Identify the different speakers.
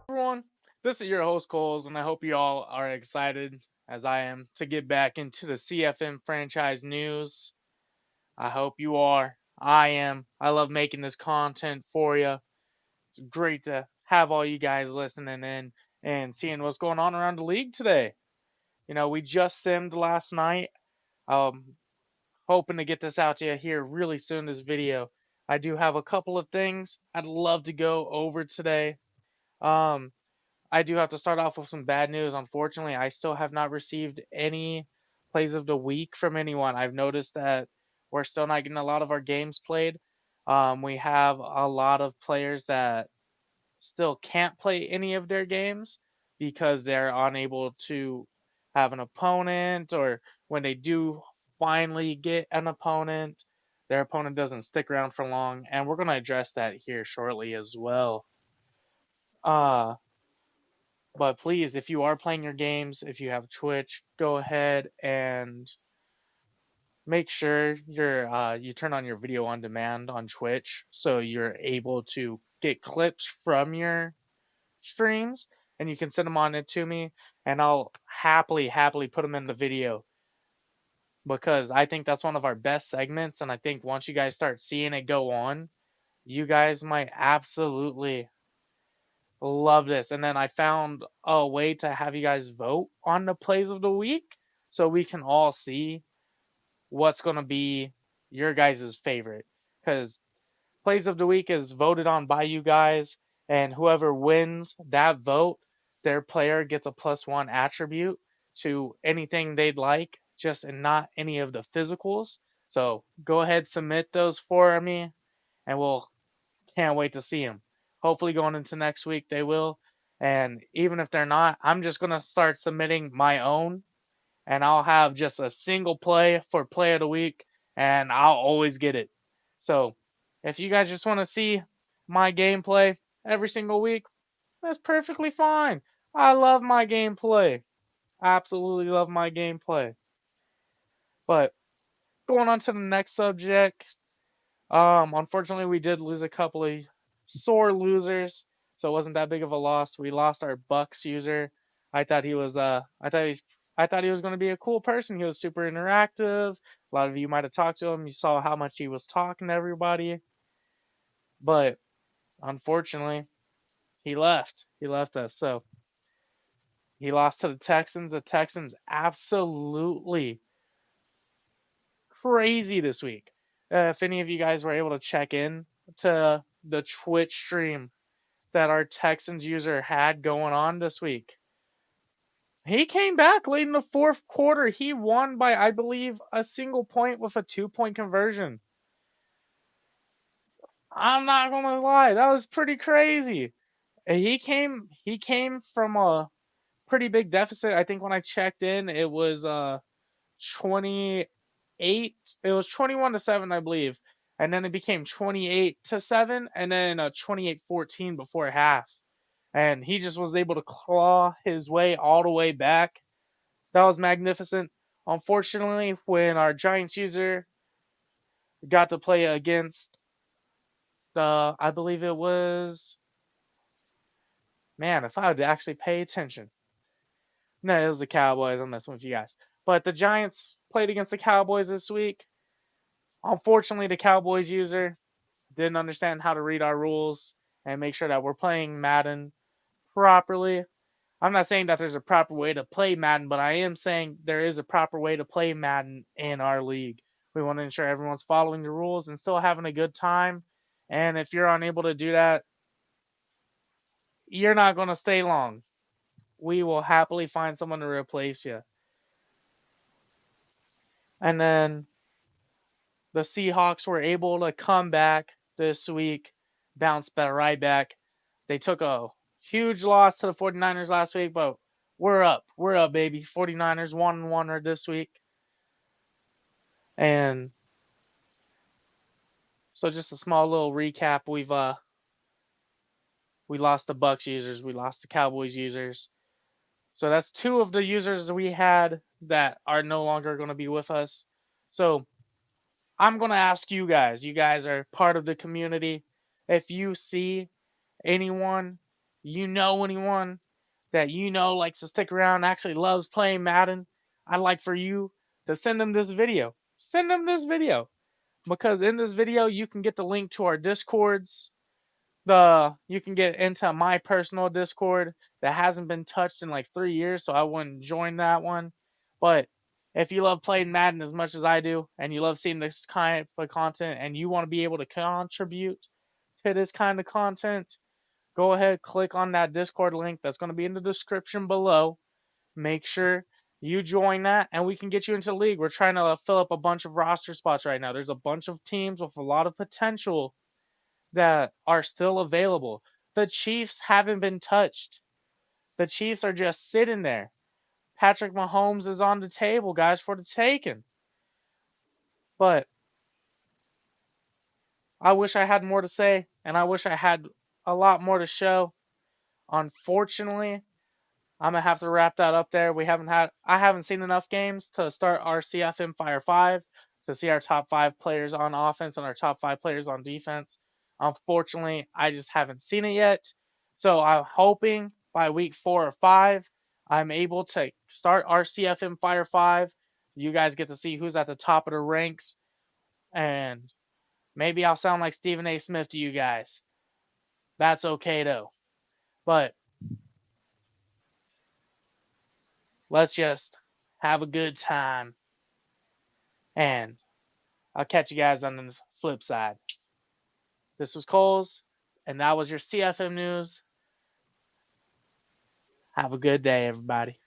Speaker 1: Everyone, this is your host Culls, and I hope you all are excited, as I am, to get back into the CFM franchise news. I hope you are. I am. I love making this content for you. It's great to have all you guys listening in and seeing what's going on around the league today. We just simmed last night. Um, Hoping to get this out to you here really soon. This video. I do have a couple of things I'd love to go over today. Um, I do have to start off with some bad news. Unfortunately, I still have not received any plays of the week from anyone. I've noticed that we're still not getting a lot of our games played. We have a lot of players that still can't play any of their games because they're unable to have an opponent, or when they do finally get an opponent, their opponent doesn't stick around for long. And we're going to address that here shortly as well. Uh, But please, if you are playing your games, if you have Twitch, go ahead and make sure you turn on your video on demand on Twitch, so you're able to get clips from your streams, and you can send them on it to me, and I'll happily put them in the video, because I think that's one of our best segments. And I think once you guys start seeing it go on, you guys might absolutely love this. And then I found a way to have you guys vote on the plays of the week, so we can all see what's going to be your guys' favorite. Because plays of the week is voted on by you guys, and whoever wins that vote, their player gets a +1 attribute to anything they'd like, just and not any of the physicals. So go ahead, submit those for me, and we'll can't wait to see them. Hopefully going into next week they will. And even if they're not, I'm just going to start submitting my own, and I'll have just a single play for play of the week, and I'll always get it. So if you guys just want to see my gameplay every single week, that's perfectly fine. I love my gameplay. I absolutely love my gameplay. But going on to the next subject, unfortunately, we did lose a couple of sore losers, so it wasn't that big of a loss. We lost our Bucks user. I thought he was I thought he was going to be a cool person. He was super interactive. A lot of you might have talked to him. You saw how much he was talking to everybody. But unfortunately, he left. He left us. So he lost to the Texans. The Texans absolutely crazy this week. If any of you guys were able to check in to the Twitch stream that our Texans user had going on this week, he came back late in the fourth quarter. He won by, I believe, a single point with a 2-point conversion. I'm not gonna lie, that was pretty crazy. He came from a pretty big deficit. I think when I checked in, it was 28. It was 21-7, I believe, and then it became 28-7, and then 28-14 before half. And he just was able to claw his way all the way back. That was magnificent. Unfortunately, when our Giants user got to play against I believe it was, man, if I would actually pay attention. No, it was the Cowboys. I'm messing with you guys. But the Giants played against the Cowboys this week. Unfortunately, the Cowboys user didn't understand how to read our rules and make sure that we're playing Madden properly. I'm not saying that there's a proper way to play Madden, but I am saying there is a proper way to play Madden in our league. We want to ensure everyone's following the rules and still having a good time. And if you're unable to do that, you're not going to stay long. We will happily find someone to replace you. And then the Seahawks were able to come back this week, bounce right back. They took a huge loss to the 49ers last week, but we're up. We're up, baby. 49ers 1-1 this week. And so just a small little recap. We lost the Bucks users, we lost the Cowboys users. So that's two of the users we had that are no longer going to be with us. So I'm going to ask you guys. You guys are part of the community. If you see anyone, anyone that likes to stick around, actually loves playing Madden, I'd like for you to send them this video. Send them this video because in this video you can get the link to our Discords. You can get into my personal Discord that hasn't been touched in like 3 years, so I wouldn't join that one. But if you love playing Madden as much as I do, and you love seeing this kind of content, and you want to be able to contribute to this kind of content, go ahead, click on that Discord link that's going to be in the description below. Make sure you join that, and we can get you into the league. We're trying to fill up a bunch of roster spots right now. There's a bunch of teams with a lot of potential that are still available. The Chiefs haven't been touched. The Chiefs are just sitting there. Patrick Mahomes is on the table, guys, for the taking. But I wish I had more to say, and I wish I had a lot more to show. Unfortunately, I'm gonna have to wrap that up there. I haven't seen enough games to start our CFM Fire 5 to see our top 5 players on offense and our top 5 players on defense. Unfortunately, I just haven't seen it yet. So I'm hoping by week 4 or 5, I'm able to start our CFM Fire 5. You guys get to see who's at the top of the ranks, and maybe I'll sound like Stephen A. Smith to you guys. That's okay though. But let's just have a good time. And I'll catch you guys on the flip side. This was Culls, and that was your CFM news. Have a good day, everybody.